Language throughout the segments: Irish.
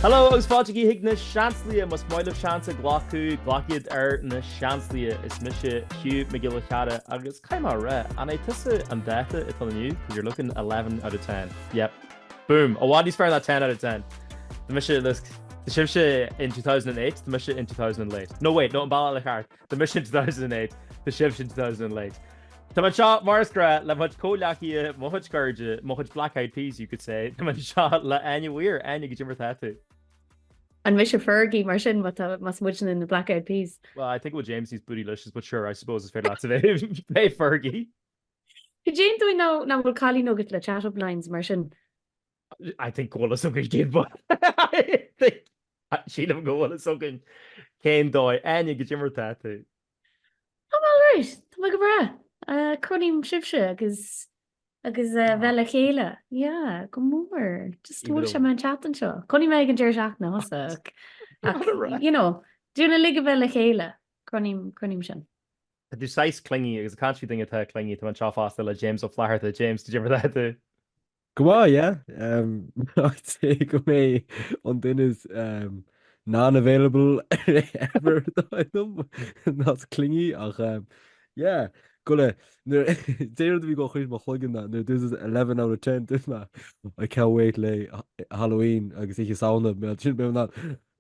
Hello, agus fáilte hiag na seanslaí mas maiileh seansa ghlaochú ghlachiad na seanslaí is mise Hugh Gaelacha agus caiimá ré and I tusa an data it's on you because you're looking 11 out of 10. Yep. Boom. Oh, what is fair that 10 out of 10? The mission the shibse in 2008, the mission in 2008. No wait, no in Gaelacha. The mission in 2008, the shibse in 2008. Tá man seo marscra le muid cólaachí mochuid gurge, mochuid Black Eyed Peas, you could say. Tá man seo le Áine Weir, Áine go dtiocfadh. And Misha Fergie, mar sin mas much in the Black Eyed Peas. Well, I think with James he's bootylicious, but sure, I suppose it's fair lots of it. Hey, Fergie. Jane, do we know now will Collie no get the chat up lines, mar sin? I think Gola something did, but I think she never go on something. Kane Doy, Áine go dtiocfadh. I'm all right. Tá go bra. Conim shibse agus bhela chéile. Yeah, go mór. Just bhfuil se man chatan seo. Conim ag an deir seach na hosa. You know, dúna lig a bhela chéile. Conim sin. The size clingy is a country thing at clingy to man seo fásta le James O'Flaherty. James, did you ever that? Go on, yeah. I'd say go mé on din is non-available ever. That's clingy. Yeah. Gole, there we go chuid mo chuigean na. This is 11 out of 10 this na. I can't wait le Halloween agus ich sauna me sin be na.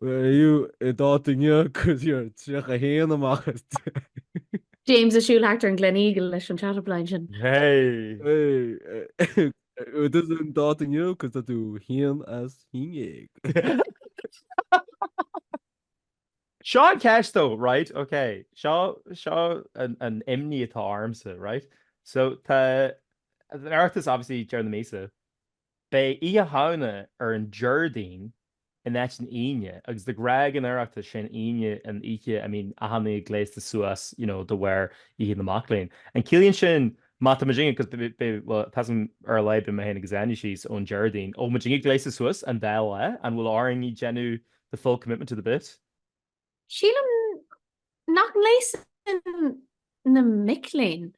You dating you cuz you're trich a héan amachas. James a siúlachtar an Gleneagle leis an chat up line sin. Hey. It isn't dating you cuz that you héan as hínig. Sean Cash though, right? Okay. Shaw an imni at arms, right? So the earth is obviously during the Mesa. Bei Hugh Áine an Jardine in that's an Áine. Agus the Greg and earth is Shin Áine and oíche, I mean, Ahani glaze the Suas, you know, the where Ihe the Maclean. And Killian Shin Mata Majinga, because well, it hasn't early been my hand exam she's on Jardine. Oh, Majinga glaze the Suas and Dela and will Aring Genu the full commitment to the bit. Sheelam nach leis na Micklein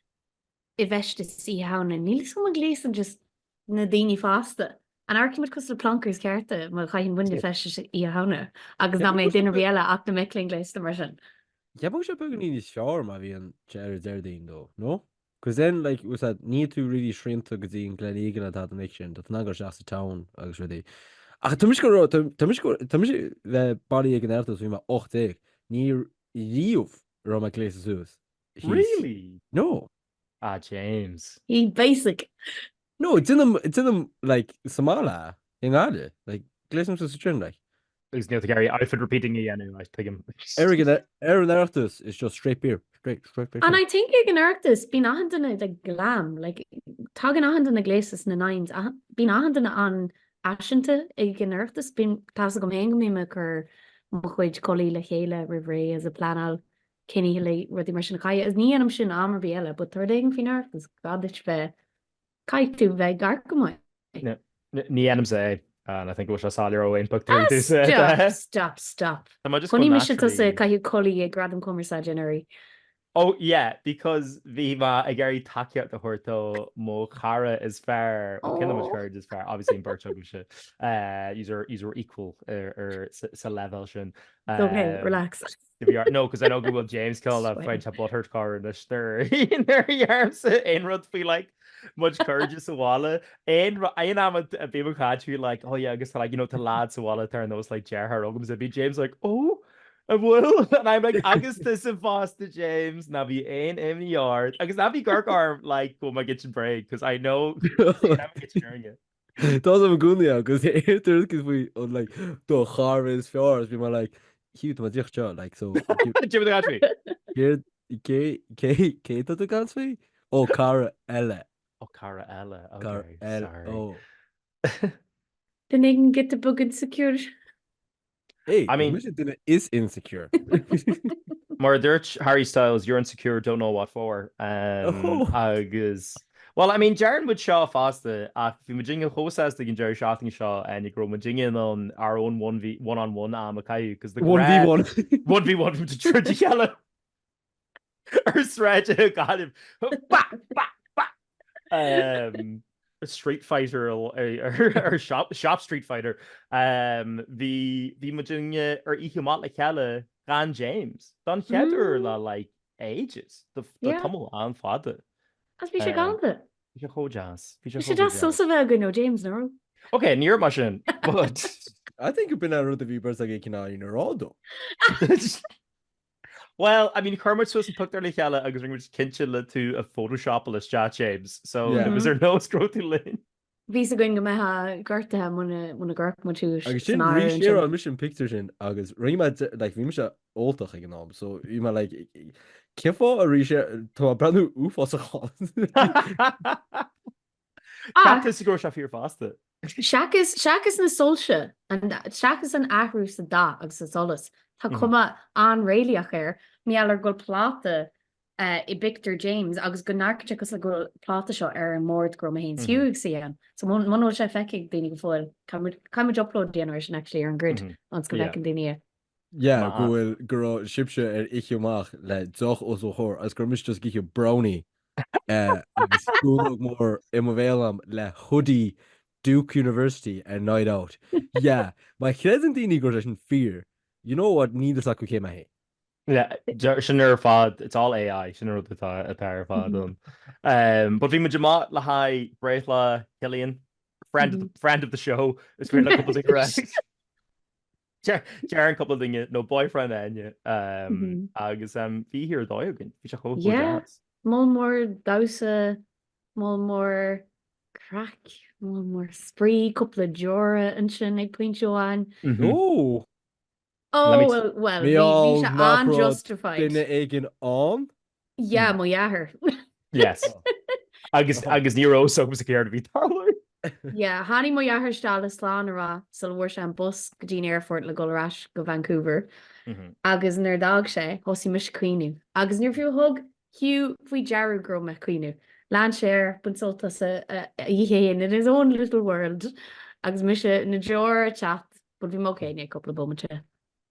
I bheiste si hauna. Níl som gléis an just na daoine fásta. An argument cos le plankers cearta má chaithn bhaine feiste I hauna. Agus na mé dinner bhéile ach na Micklein gléis mar sin. Yeah, but we bugin in sure ma vi an Jardine though, no? Because then like was that need to really shrink to get in Gleneagle at that mission. That's not just the town agus really. Ach, tuimiis le bailí ag an airtas bhí mar 8 ní riomh ra mai cléis suas. Really? No. Ah, James. He basic. No, it's in them like Somala in Áine. Like cléis him to string like. He's near to Gary. I've been repeating it anyway. I think him. Éirinn airtas is just straight beer. Straight. And I think ag an airtas bí ahandanna the glam. Like tagan ahandanna gléisas na nines. Bí ahandanna an Ashanta ag an airtas bín tá go mé me gur mo chuid colí le chéile rihré as a planal cinní le rudí mar sin caiile is ní anam sin amar bhéile, but tar ding fin airtas gadit bheith caiitú bheith gar go mai. Ní anam say, and I think it was a salary Owen book Stop. Am I just Conní mis se caiú colí ag gradam commerce generally. Oh yeah, because Viva a Gary Takia the Horto Mo Cara is fair. Kinda courage is fair. Obviously in Birch these are equal or it's a level shin. Okay, relax. If you are no, because I know Google James called that French a butthurt car in the stir in their arms in rud feel like much courage is a walla. And I am a baby country like, oh yeah, I guess like you know to lads a walla turn those like Jar Harogums and be James like, oh I will, and I'm like, agus this and Foster James, now be in the yard. Agus that be Gark arm like go my kitchen break because I know I'm hearing it. That's a good idea because because we on like the harvest flowers be my like Hugh to my teacht like so. Jim the country. Here, K to the country. Oh, Cara Ella. Oh, Cara Ella. Okay, sorry. Oh. Then they can get the book insecure. Hey, I mean, dinner is insecure. Murderch, Harry Styles, you're insecure, don't know what for. Agus. Well, I mean, Jaron would show faster. If you Majinga host has the Jerry shouting shot and you grow Majinga on our own 1v1 Amakai because the 1v1 1v1 from the yellow. Or stretch got him. Street Fighter or shop Street Fighter the Virginia or Ihumat like Kella Ran James Don Heather la like ages the Yeah, tumble on father as bhí sé um galanta. jazz Bhí sé just so sa bheith go nó James nó. okay near machine but I think bin a rud a bhí bar a cinná inrádó. well I mean Kermit wasn't put there like Kella agus ring just kinchilla to a Photoshop chat James so Yeah. was there no scroll lane Bhí a going go methe gartathe muna ggurc mu tú Agus sin rí sé an mission picture sin agus riime bhí se óach ag an ná, so bhí me ceá a rí sé tá brandú úfá a chá. Cactus go se fír fásta. Seachas na solse an seachas an ahrú sa dá agus sa solas. Tá cuma an réliaach méallar go pláta I Victor James agus go náirte agus a go pláta seo an mórt grom a hén siúig sian. So man sé feici daine go fáil caiid upload generation actually an grid ans go fecin daine. Yeah, gohfuil gur sibse icheach le doch os chóir as gur mis just giche brownie agus mór imhélam le hoodie Duke University and night out. Yeah, my chréan daoine gur an fear. You know what nídas acu céim hé. Yeah, sin fad it's all AI sin a pair fad on. But bhí mu le ha Braithla Killian friend of the show is great a couple of correct. Jaron couple of things no boyfriend Áine agus bhí hir dóigin bhí se cho Mol mór dasa mol mór crack mol mór sprí couple of jora an sin ag pointúáin. Oh well bhí se unjustified. Duine éigen an? Yeah, mo jaher. Yes. agus níró so was a céir bhí tarla. Yeah, hánig mo jaher stála sláán ará sul bhfuair se an bus go dtí airport le gorás go Vancouver. Agus nar dag sé hosí mis cuiinú. Agus níor fiú thug Hugh faoi dearú gro me cuiinú. Land share bunsoltas in his own little world. Agus mis na jóir chat, but bhí mo céine couple of bomate.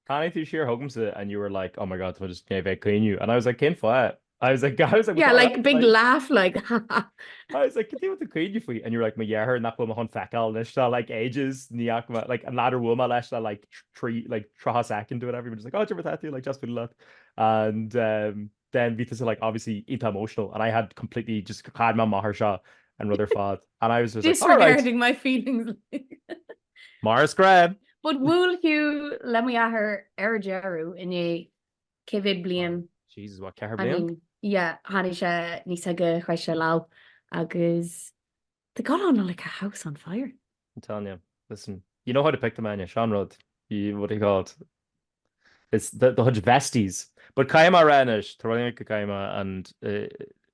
Connie through sheer Hogamsa and you were like, oh my god, so I just gave it clean you. And I was like, can't fly. I was like, yeah, like big laugh, like I was like, can you what the clean you for? And you're like, my yeah, her and that woman on fecal and like ages, niak like a ladder woman like tree like traha second to whatever. You're just like, oh, do you ever that like just for the luck. And then because like obviously into emotional and I had completely just had my Mahersha and Rutherford and I was just disregarding my feelings. Mars grab. But will Hugh let me at her Jeru in a Kevin Blian. Jesus, what Keher Blian? Yeah, Hanisha Nisaga Hresha Lau Agus they got on like a house on fire. I'm telling you, listen, you know how to pick the man, Sean Rudd. What do you call it? It's the Hudge Vesties. But Kaima Ranish, Toronika Kaima, and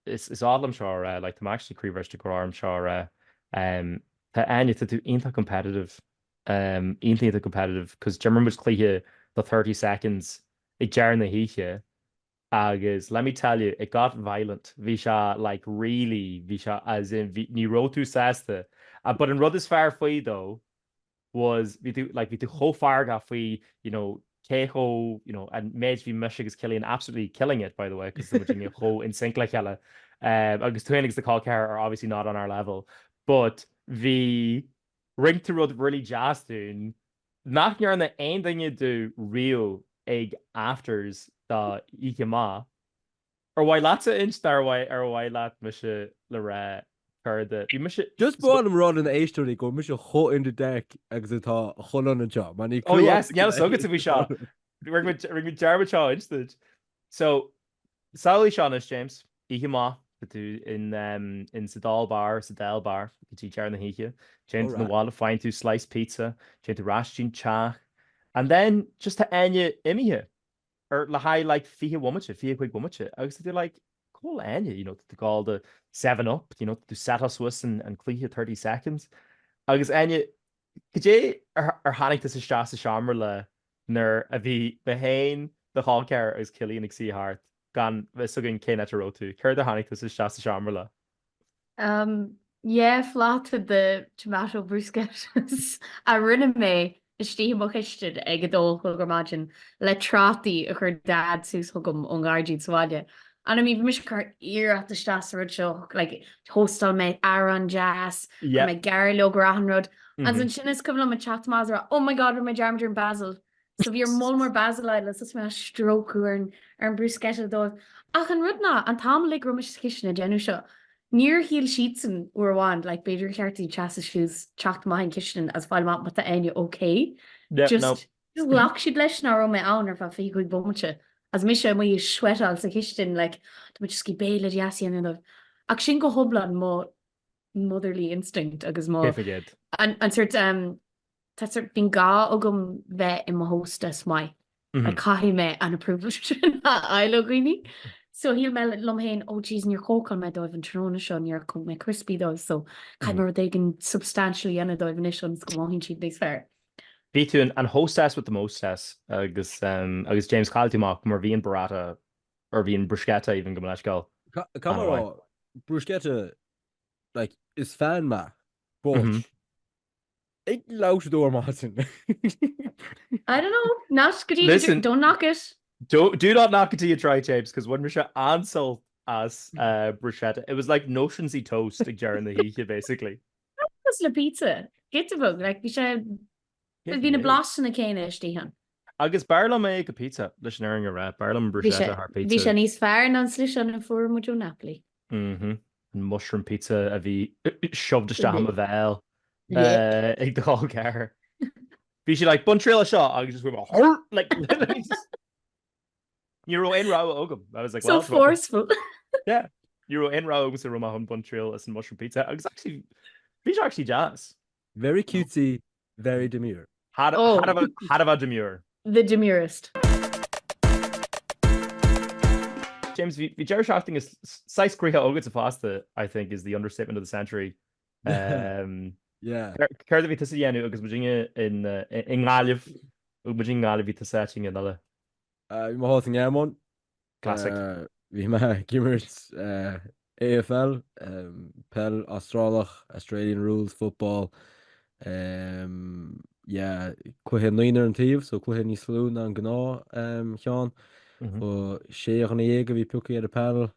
it's Adlam Shaw, like the actually Creevers to Gorarm Shaw, to Áine to do ain't competitive. Ain't competitive because German was clear the 30 seconds it jarring the heat agus let me tell you it got violent Visha like really Visha as in ni road to sasta but in Rud is far free though was we do whole fire got free Keho and Mage v Michigan is killing absolutely killing it by the way because the whole in sync like hella agus the call car are obviously not on our level but the ring to Rud really jazz doing not you're on the end thing you do real egg afters the ikema or why lots of inch there why lat misha lera card that you miss it just brought him run in the A story go miss hot in the deck exit hole on the job man oh yes yeah so good to be shot ring with Jarbachaw instead so Sally Shaunis James ikema do in Sadal bar you can see in the Hikia change in the wall to find two sliced pizza change to Rashtin cha and then just to Áine Imia or lahai like fiha quick womacha I was to do like cool Áine to call the 7-Up to set us Swiss and clear 30 seconds I was Áine could you or hannig this is just a shammerla ner a vi behain the hawker is Killian and see heart gan sugging Kane at a row to Cur the hannig this is just a shammerla yeah flatted the tomato bruschettas a rinne me is tí mo chiiste ag go dul chug imagine le trátí a chur dad sús thugam an gáidíd sáide And I mean, mis car ear at the stasrod show, like hostel me Aaron Jazz, Yeah. me Gary Lograhanrod. And Mhm. then Shinnis come my chat mazra. Oh my God, my Jarmager and Basil. So if you're more Basil, let's just me stroke or an bruschetta dog. Ach an rudna and Tom like rumish kitchen a genu show. Near heel sheets and or wand like Bader Carty chassis shoes chat my kitchen as file map with the any okay. Yeah, no. Just lock she'd lesh na my own or if I feel good bumcha. As mis mu sweat al sa kistin like to just keep béle yasi and ach sin go hoblan mo motherly instinct agus mo Forget. and sort tá sort bin ga ogum vet in my hostess mai like cahi me an approval I logini so he'll me lum hain oh geez in your cocal me dove and trona shon your me crispy those so kind of they can substantially and dove initials go on cheap these fair Bhí tú an hostess with the mostess agus James Caltimach mar bhíon barata or bhíon bruschetta even go leis gáil. Camera bruschetta like is fan ma but ik loud door Martin. I don't know not good Listen, don't knock it do not knock it till you try, James, because when Misha ansel as bruschetta it was like notionsy toast during the heat basically. That was the pizza get the book like we should there's been a blast in a cane Stihan agus barla me go pizza leis an airing a rap barlam bruschetta har pizza. Vi sé níos fear an slis an fu mu Napoli. An mushroom pizza a bhí shoved ham a bhil ag dá ceair. Bhí sé like buntrail a shot agus just went like you wrote in row ogum. I was like so well, forceful. Yeah. You wrote in row agus a rum hun buntrail as mushroom pizza. Agus actually bhí actually jazz. Very cutesy, very demure. Had about demure. The demurest. James, the Jerry Shafting is size Korea Ogut's pasta, I think, is the understatement of the century. Yeah. Care vi tasi yanu agus Virginia in nGaillimh, Virginia nGaillimh vi setting another. Ma hosting Éirinn. Classic. Vi ma gimmers AFL, Pel Australian rules football. Yeah, cuihe 9 an taobh, so cuihe ní slú ná an gná Seán ó 6 bhí pucaí ar a pedal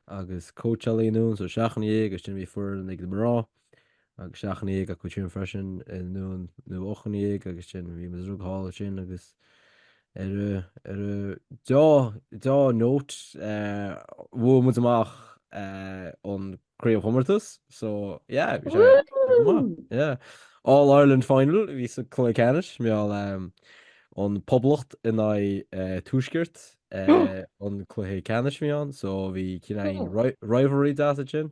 agus coachalíún so 6 agus sin bhí fuair ag de marrá agus 6 a chuisiún freisin nó 8 agus sin bhí mas rugháil sin agus dá nót bhfu mu amach an Craobh Humartas, so yeah, yeah. All Ireland final vi sa Chloe Canis meall on poblacht in I túskirt on Chloe Canis me on so vi kin rivalry data chin.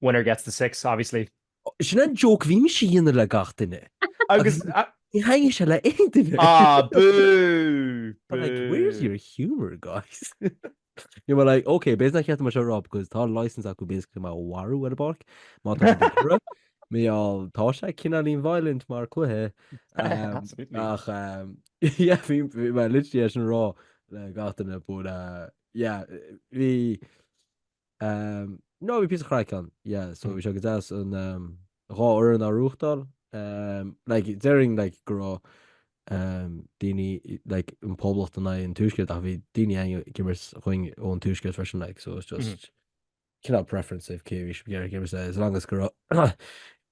Winner gets the 6, obviously. Sin an joke vi me sin le gachtine. Agus hang se le ein. Ah, boo! Like, where's your humor, guys? You were like, okay, basically I can't much rob because tá license I could basically my waru at a bark. Me all tá cinnaín violent mar cluthe yeah vi literally an rá le gatainna but yeah vi no vi pí chraán yeah so vi se go as an rá an a ruúchtdal like daring like go daoine like an poblacht an an túisce a bhí daoine gimmers chuing ón túisce fresin like so it's just cannot preference if Kiwi gimmers as long as go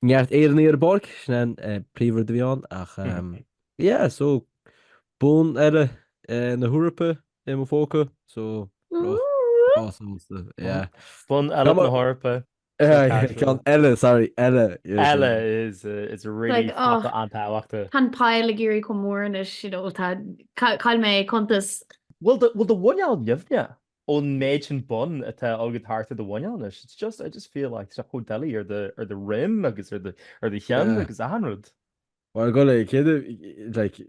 Neart Éirinn ar borg sin príomhar de bhíán ach yeah so bún eile na Húrape é mo fóca so awesome yeah fun eile na Húrape Ella sorry Ella is a really antáhaachta Tá páil géirí go mór is caiil mé contas well the one neamhne on méid bun atá agad thart the one it's just I just feel like so deli or the rim agus or the chean agus ahanrud. Well go like kid like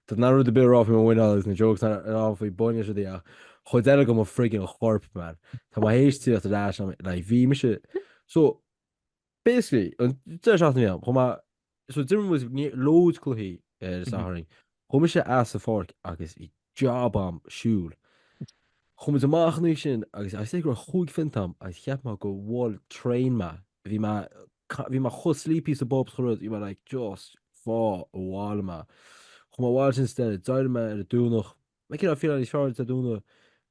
the narrow the bit off my window is na jokes and off we bunny so the hotel go friggin chorp man tá ma hééis tí at dash like vi me so basically shot me kom so Dim was loads clohi saharing kom se as a fork agus I job am siúl chum is amachú sin agus sé gur chuig fintam a cheap má go bháil train ma bhí má chuslípí sa Bob churud I like just fá bháil ma chum bháil sin ste dair me ar a dúnach me cin fí is fear a dúna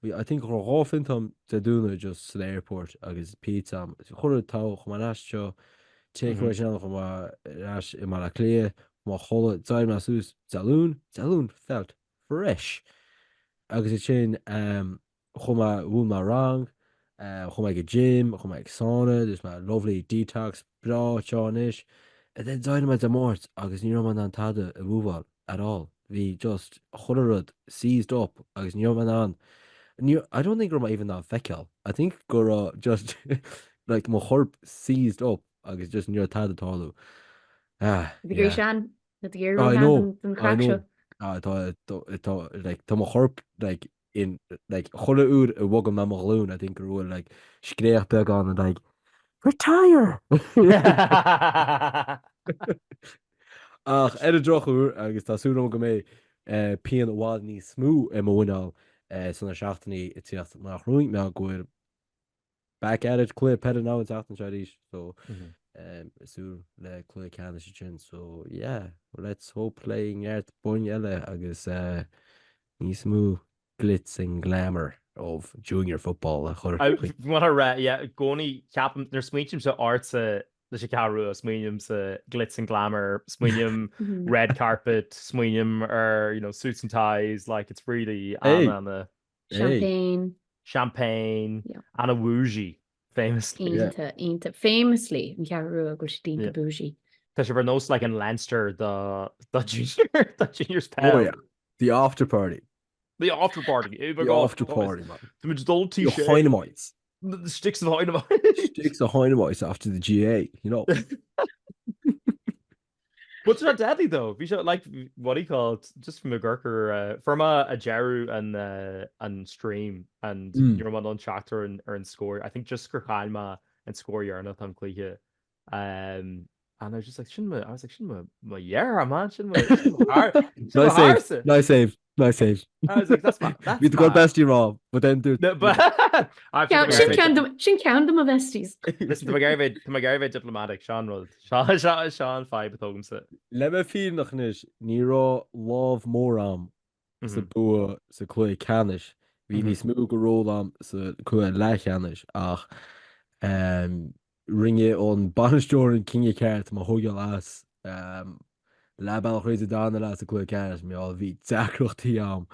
I think go ráfintam de dúna just san airport agus pizza chur tá chum as seo takeaway sin chum as I mar a clé má cholle daim na sús salún felt fresh agus it sin chuma bhú mar rang chuma go gym chuma ag sauna there's my lovely detox bra seanis and then daim me de mort agus ní man an tada a bhúháil at all hí just churad seized up agus ní man an I don't think we're even that fecal. I think go just like my chorp seized up agus just near tad talu. The Grey Shan, the gear I know. and crack show. I thought like to my chorp like in like cholle oud a wogam na loon. I think we're like skreech beg on and like retire. Ach er droch agus tá súna go mé pean bhád ní smú I mhainál sanna seachtaí I tíocht nach roiint me goir back at it clé pe ná teachtan seéis so sú le clé ceanna sin so yeah let's hope playing airt buin eile agus ní smú glitz and glamour of junior football a chur gcónaí ceapam nar smuoitiim se áirsa leis carú a smuoinim sa glitz and glamour smuoinim red carpet smuoinim suits and ties like it's really Anna champagne Anna Hugh famously Ínta famously in carú a go Dínta bougie Tá sé bhar nós like in Leinster the juniors pal the after party the after party man the dull t-shirt hainmneacha the sticks of hainmneacha after the GA What's not deadly though? We should like what he called just from a gurker from a Jeru and stream and your man on chatter and score. I think just Kirkhalma and score Éirinn on Clehe. And I was just like, shouldn't my yeah, man, nice save. I was like, that's we got bestie raw, but then do sin count them a vesties. Listen to my Garvey diplomatic Sean five betógum sa. Le me fi nach nis ní rá love móram sa bua sa clé canis. Bhí ní smú go rólam sa clé lechanis ach ringe on banisteoir an Kinge Ceart má hogeal as Labhraíonn dána las a clé canis mé á bhí deachreachtaí am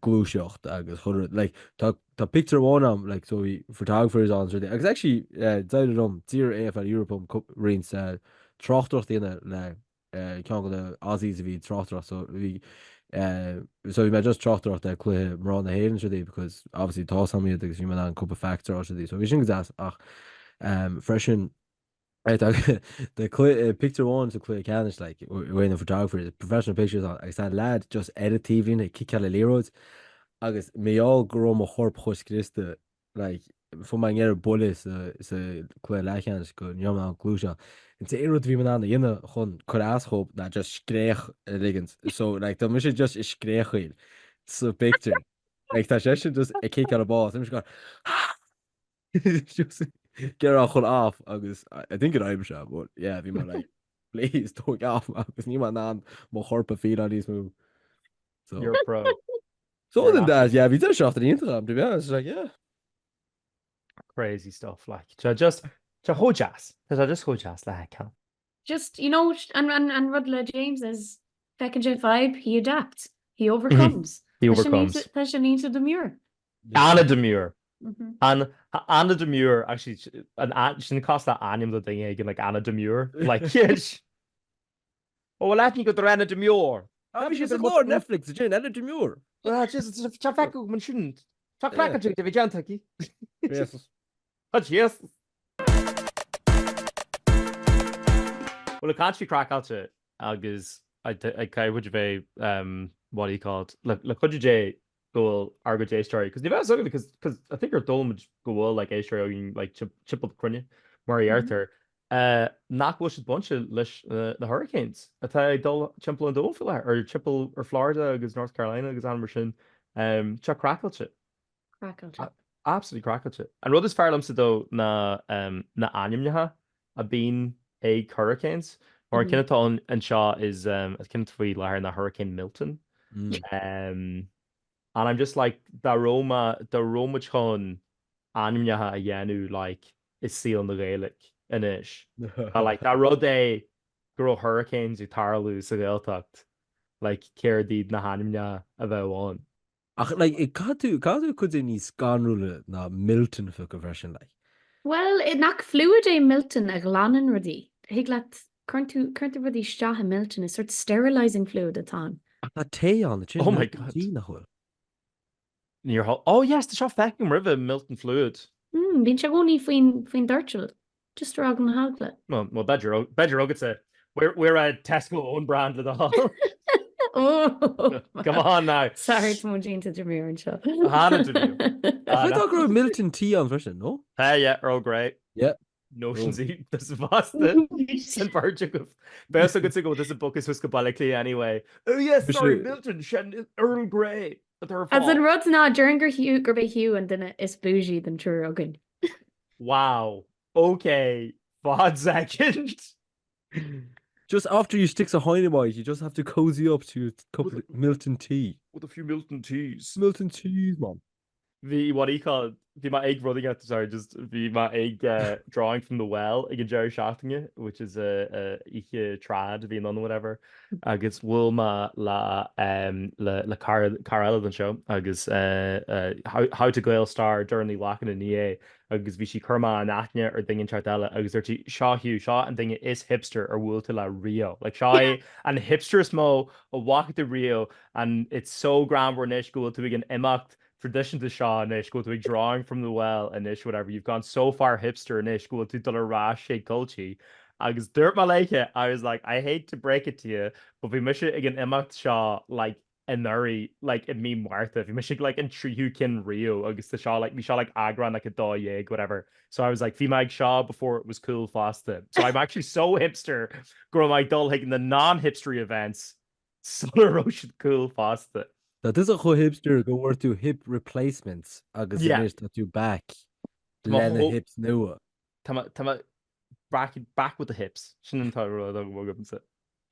glúiseocht agus chur like tá picture one am like so we photographers on so agus actually dead tír AF at Europe rins trochtach déine le cean go the Aussies bhí trochtach so we may just trochtach de clé mar na hÉireann so because obviously tá samí agus you man cup of factor so we sin gas ach freshen the picture one to clear canis like when the photographer professional pictures on I said lad just edit TV and kick leros agus me all grow my horp Christa like for my year bullis clear lachans go yom conclusion and to air vi man an inne chun ashoop that just skreech liggins so like the mission just is skreech so picture like that just a kick out of balls I'm just going just get off off agus I think it Irish but yeah be like please don't get off because niemand an mo horpa feed on these move so you're pro so other than that yeah we did shot the Instagram to be honest like yeah crazy stuff like just hojas just hojas like just and Rudla James is second gen 5 he adapts he overcomes Tasha needs a demure Anna demure and Anna Demure actually shouldn't cost that anim the thing again like Anna Demure like yes oh well I think you got Anna Demure she's a more Netflix Jane Anna Demure just chafak man shouldn't chafak to the Jantaki yes yes well I can't see crack out it agus I would you be what do you call it like could you go argo J story because because I think your dome go well like a story like chip up crunny Murray Arthur knock was a bunch of the hurricanes dul chimple and dole or chipple or Florida because North Carolina because on machine chuck crackle absolutely crackle and rud is fair though na hainmneacha a bean a hurricanes or Kinnaton and Shaw is as Kinnaton na Hurricane Milton And I'm just like the Roma chun aimneacha a dhéanú like is síl na Gaelic inis. A like that rud é gro hurricanes ag tarlú sa Gaeltacht like céir díd na haimne a bheith bháin. Ach, like, cadú chud é níos ganrúile na Milton fa go bhresin like. Well, nach fluid é Milton a ghlanan rudí. Hiag leat current rudí steatha Milton is sort of sterilizing fluid atá. Ach, tá té an Oh my God. nach bhfuil. Oh yes, the shop fecking river Milton fluid. Bhín se gcónaí faoin d'irteal. Just rag na hagla. Well, Bedger Ogget said we're a Tesco own brand of the hall. Oh, Come on now. Sorry, it's more to Demir and show. Hannah to you. I thought go Milton tea an bhresin, no? Hey, yeah, Earl Grey. Yeah. Notions this vasta. St. Barjacob. Best I could say, this book is Huskabalically anyway. Oh yes, sorry, Milton, Earl Grey. As in Rod's not during Hugh Hugh and then it's bougie than true again. Wow. Okay. 5 seconds. Just after you stick a hainmneacha, you just have to cozy up to a cup of Milton tea. With a few Milton teas. Milton teas, man. What do you call it? My egg running out. Sorry, just my egg drawing from the well. Again, Jerry Shafting, which is a oíche trad, the none whatever. Agus Wilma la Carella than show. Agus how to Gael star during the walking in the agus vi she Kerma and Áine or thing in Chartella. Agus there Shaw Hugh Shaw and thing is hipster or wool to la Rio. Like Shaw and hipster smo a walk to Rio and it's so grand we're nish go to begin imacht. Tradition to Shaw and Ish go to a drawing from the well and Ish whatever. You've gone so far hipster and Ish go to dollar rash shake culture. I was dirt Malaysia. I was like, I hate to break it to you, but we miss it again Imacht Shaw like in Nuri, like in me Martha. If you miss it like in Triu Kin Rio, I guess the Shaw like we Shaw like Agran like a Doyeg, whatever. So I was like Fimag Shaw before it was cool faster. So I'm actually so hipster growing my dull like in the non-hipstery events. Solar Roche cool faster. That is a cho hipster go worth to hip replacements agus is that you back Lena hips nua. Tama back with the hips.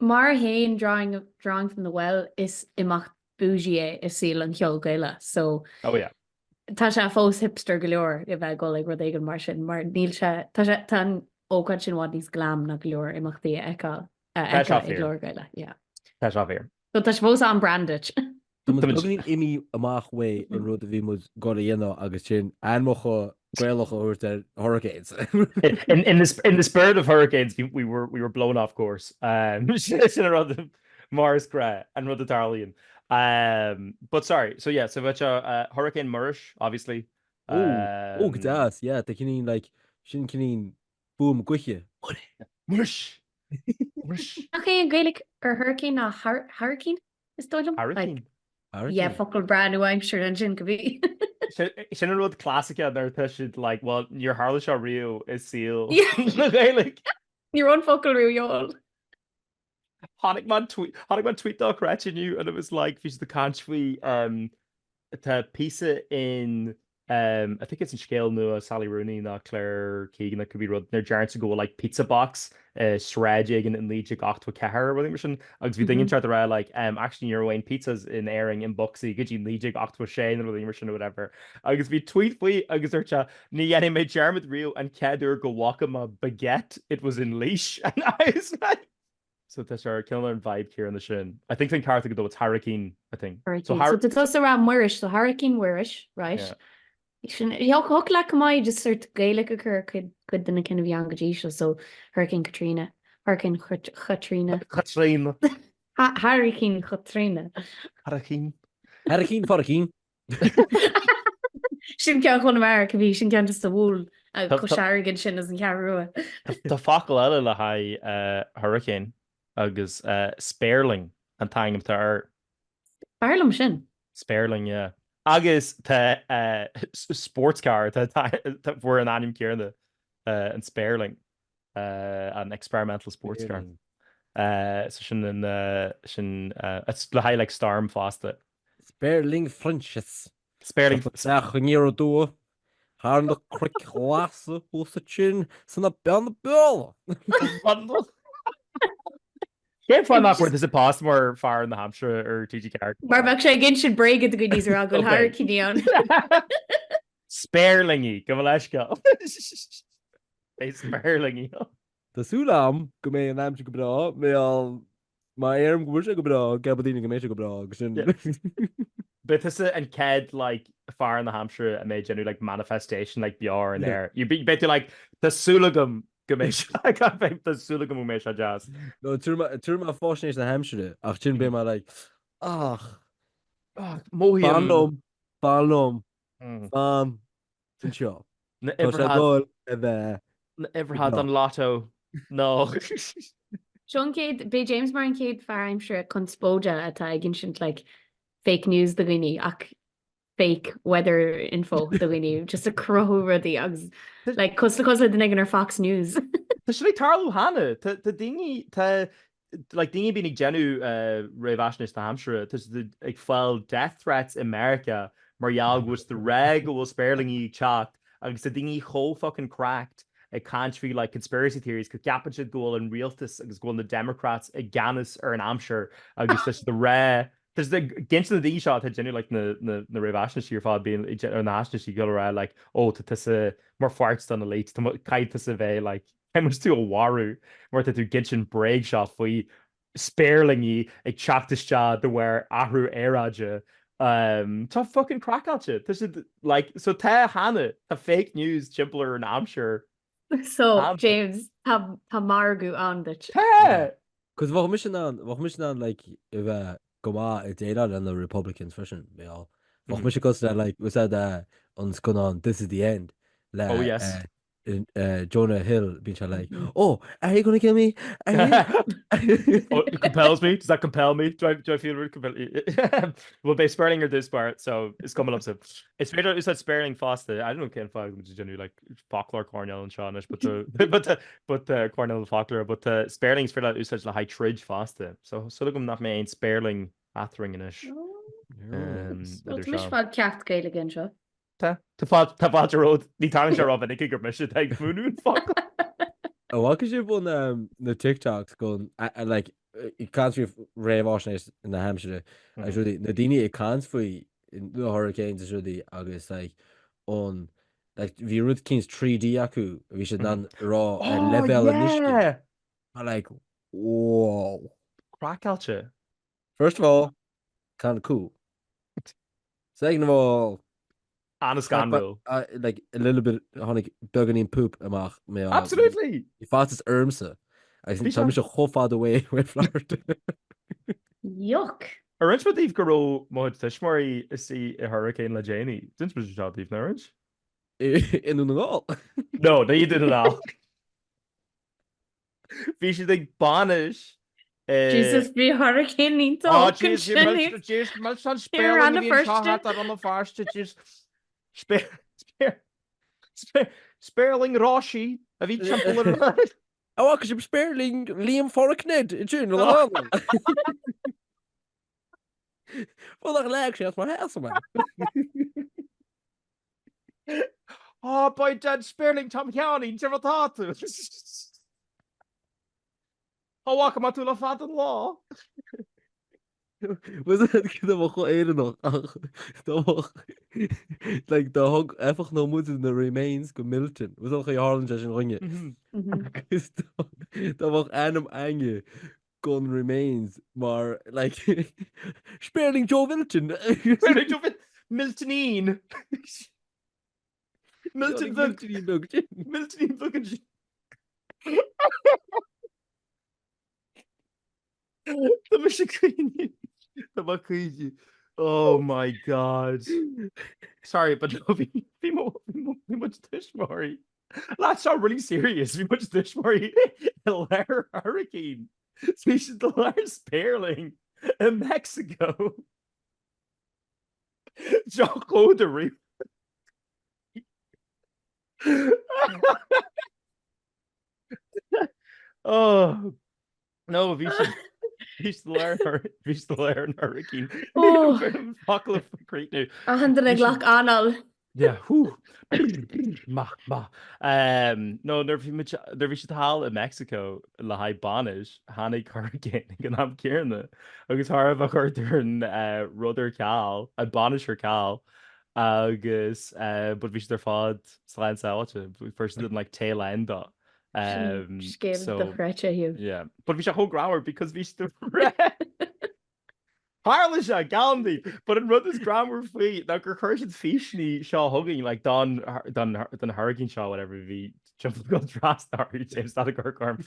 Mar hain drawing from the well is imacht bougie is seal and Hugh Gaelacha. So yeah. Tá sé fós hipster galore if I go like where they can martian mar níl se tá sé tan ócad sin wad níos glam na galore imachtaí eca galore Gaelacha. Yeah. Tá sé here. So tá fós an branded. Tugann imi amach way in rud a bhí mu go dhéanana agus sin anmocha Gaelacha uirte hurricanes. in the spirit of hurricanes, we were blown off course. Around Mars Gra and rud Tarlian. But sorry, so yeah, so Hurricane Murish, obviously. That's yeah, the kinine like sin kinine boom gwiche. Murish. Okay, in Gaelic or hurricane a hurricane is dodgem? Hairicín. Yeah, fuckle brand new I'm sure engine could be. Sin rud classica there should like well your Harlaw Rio is seal. Yeah. Gaelic. Your own fuckle Rio y'all. Honigman tweet doc ratchet you and it was like fish the country to pizza in I think it's in scale no Sally Rooney not Claire Keegan that could be run their giants to go like pizza box srajig and lead got to Cahar I think we should we thinking try to write like actually your Wayne pizzas in Éirinn in Buxy good you lead octo Shane or whatever I guess we tweet I guess there's ni anime Jeremy Rio and Kedur go walk him a baguette it was in leash and I was like so that's our killer vibe here in the shin. I think Carthage though it's Hairicín, I think. So it's also around Moorish, so Hairicín Moorish, right? Yeah. Hook like my just sort of Gaelic occur could then a kind of young Gadisha, so Hurricane Katrina. Hairicín Katrina. Hairicín Katrina. Hairicín Faricín. Sin cean chun America bhí sin cean just a bhúl chusharigin sin as an cearú. Tá facail eile le haid Hurricane agus Sperling an taingam tá Sperling sin? Sperling, yeah. Agus tá sports car bhfuair an anim cearna an Sperling an experimental sports car. So sin it's le haid like storm fásta. Sperling Frenches. Sperling chuníar dú Har na cric chlása ó sa chin sanna ben na bell. Céim fáin nach bhfuir is a pás mar fear in na Hampshire ar TG Car. Mar bheadh sé gin sin breigad go níos ra go hairicíní an. Spéirlingi go bhfuil leis go. É spéirlingi. Tásúlam go mé an amse go bra mé má éarm go se go bra gabadíine go mé go bra sin. But is it and Ked like far in the Hampshire and made genuine like manifestation like BR in there. You bet you like the Sulagum Gamesh. I can't think the Sulagum Gamesh jazz. No turma fáisnééis na Hampshire ach sin bé mar like ach Mohiam Ballom fan sin seo. Ever had on Lotto. No. Sean Cade, Bay James Mar an Cade fear I'm sure chun spóide atá gin sin like fake news do gine ach fake weather info do gine just a crow rudí agus like cos den ag ar Fox News. Tá si tarlú hanna tá dingy tá like dingy being genu revashnis na Hampshire there's the like fell death threats in America Marial was the reg was sperlingy chalked agus the dingy whole fucking cracked a country like conspiracy theories could gap should go in realtus agus go on the Democrats a Ganis or an Hampshire agus just the rare there's the against the D shot had genuinely like the revashnis your father being or national she go around like oh to this more farts than the late to kite to survey like how much to a waru more to do gitchin break shot for you sparelingy a chaptis job to wear ahru eraja tough fucking crack at you this is like so te Hannah a fake news chimpler and I'm sure so James tá margu an de cos bh mis an like if go má I déad an the Republicans fashion be all mis go like was that on on this is the end oh yes Jonah Hill being like, oh, are you gonna kill me? Oh, it compels me. Does that compel me? Do I feel really compelled? Well, by Sperling or this part, so it's coming up. So it's better. It's that Sperling faster. I don't know Ken Fog, which is generally like Faulkner, Cornell, and Shawnish, but Cornell and Faulkner, but Sperling's for that such a high tridge faster. So look them that main Sperling athringinish. Mis fad ceacht Gaelic an seo. Tá fáilte ród ní tá se rob nig gur me se ag múnún fa. Bhá sé bun na TikToks gon like I country réhhásnééis in na Hampshire na daine I cans faoi in the hurricanes is really agus like on like bhí rud cins 3D acu bhí sé dan rá level initiative like whoa Crackáilte. First of all kind of cool second of all Anna scandal like a little bit honnig beganín poop amach mé absolutely I fast ermse I think some se chofad away with flirt Yuck. Orange wat díh goró mod tuismarí is sí I hurricane le Janie dins mu díh orange inú naá no na did it all Bhí si ag banis Jesus bhí hurricane ní an the first Sperling Roshi a bhí champ agus sem Sperling Liam Forkned I dún Fu le sé mar he Oh by Dad Sperling Tom County tá tú Tá má tú le fad an lá was go éidir noch like the hog efach no mu na remains go Milton was al Harlan an ringe Tá bh anam aine gon remains mar like Sperling Joe Milton Miltonine Milton oh my god sorry but no be much dishmari that's not really serious be much dishmari hurricane species the large Sperling in Mexico Jocko the reef oh no Bhís leir hurricane Ahan den ag ghlaoch anal Yeah, whew. Ma. No, nervhí si tal in Mexico le haid banis hánig hurricane gan am cearna agus thbh a chuirtar an rudidir ceall a banis ar ceall agus bud bhí ar fád Seansálaithe first did like tail end Scéal so do chreite hiú. yeah, but bhí se hógráir because bhí the red. Harla se galí, but an rud is grammar faoi na gur chuir sin físní seo thugainn like don hurricane seo whatever bhí jump go drastar James not a gurcarm.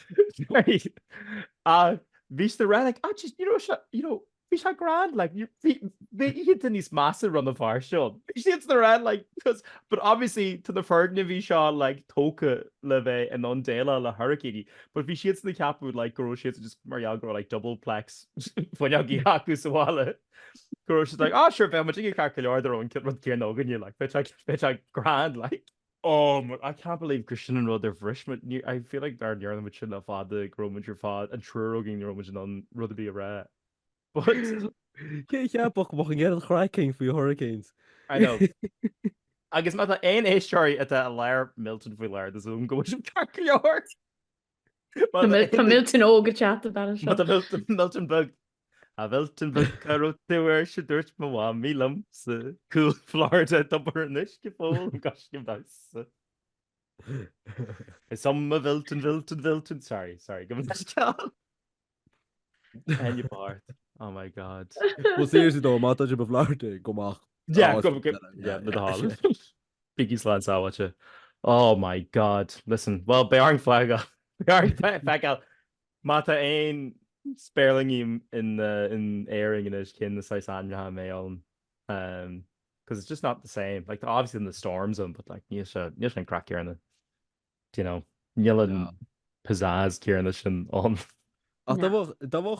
Bhís the relic just bhí se grand like hí den níos massa run the far seo. It's the red like because but obviously to the ferdna bhí seo like tóca le bheith an an déile le hurricane, but bhí siad the capú like go siad just marial go like double plex foiineag hacu saháile. Go she's like, oh sure, bheith much ag calcular an kid rud céan ógan you like bitch grand like. Oh, I can't believe Christian and Rod Frishman. I feel like they're near them with chin fad the gromage your fad and true getting your on Rud be a rat. But book get a cracking for your hurricanes. I know. I guess my ein story at that lair Milton for lair the zoom go calcular. Tá Milton óga chat the Milton bug. A Milton bug carrot where she dirt ma wa milam sa cool Florida double nish ke fol gosh give dice. Some Milton. Sorry. Give me this call. And you part. Oh my god. Well, seriously though, mata je beflarte gomach. Yeah, with the hall. Biggie Seansálaithe. Oh my god. Listen, well, Beag flag out. Mata ein sperling in Éirinn and his kin the size Áine Hugh because it's just not the same. Like obviously in the storm zone, but like níos crack here in the yelling pizzazz here in the shin on. Da bhah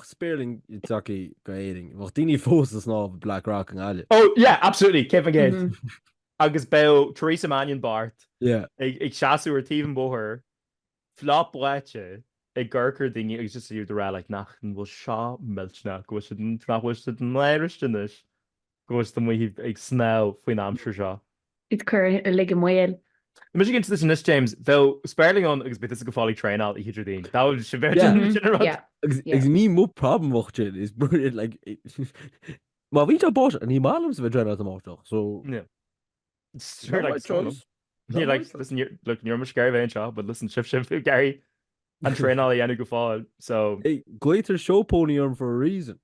spéirling takeí go Éirinn. Bhah daoine fós is ná Black Rock an Gaelic. Oh yeah, absolutely. Céim again. Agus be Teresa Mannion Bart. Yeah. Ag seaú ar tíomh bóthir flop bhuaigh ag ggurchar daoine agus just siú de rá like nach an bhfuil seo miltna go bhfuil an léiristeis go bhfuil do muí ag sná faoin amsir seo. It cur le mil. Mu gin this this James though Sperling agus bit go fáí train out hiidir daon. That was Ag ní mó problem bhacht is brilliant like má bhí bot an ní málam sa bheith drein amach so yeah. Sure, like choice. Yeah, like listen, look, you're much Gary Vaynerchuk, but listen, shift, Gary, and train all the end go fall. So, hey, Glater show pony on for a reason.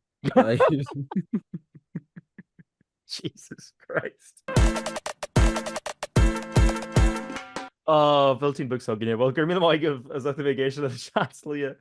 Jesus Christ. Oh, Milton books again. Well, Gurmina might give as a vacation of Seansálaithe.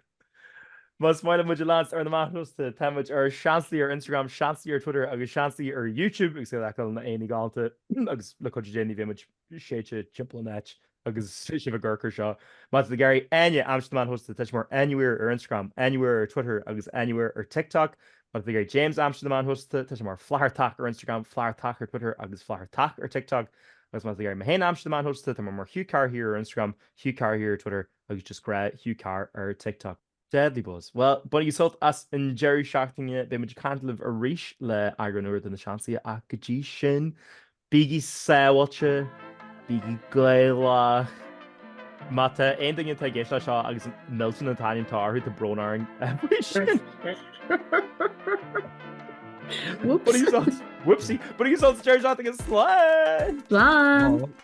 Mas maile muidir lás ar na maithnos de táid ar seansaí ar Instagram, seansaí ar Twitter agus seansaí ar YouTube agus leil na aonig gáalta agus le chu déanaine bhé muid séite timpplanet agus si bh ggurchar seo. Má de Gary Áine Amsterdam hosta tuis mar anywhere ar Instagram, anywhere ar Twitter agus anywhere ar TikTok. Má de Gary James Amsterdam hosta tuis mar flahartach ar Instagram, flahartach ar Twitter agus flahartach ar TikTok. Agus má de Gary Mahain Amsterdam hosta tá mar Hugh Carr here ar Instagram, Hugh Carr here ar Twitter agus just gra Hugh Carr ar TikTok. Deadly buzz. Well, but you sult as in Jerry Shachting it, they much can't live a reach le agranur than the chance a gaji shin. Biggie Sawacha, Biggie Gaelacha. Mata ending in Tagesha Shaw as Milton and Tanya Tar who the Bronaring. Whoopsie. But he's on Jerry Shachting a slide. Plan.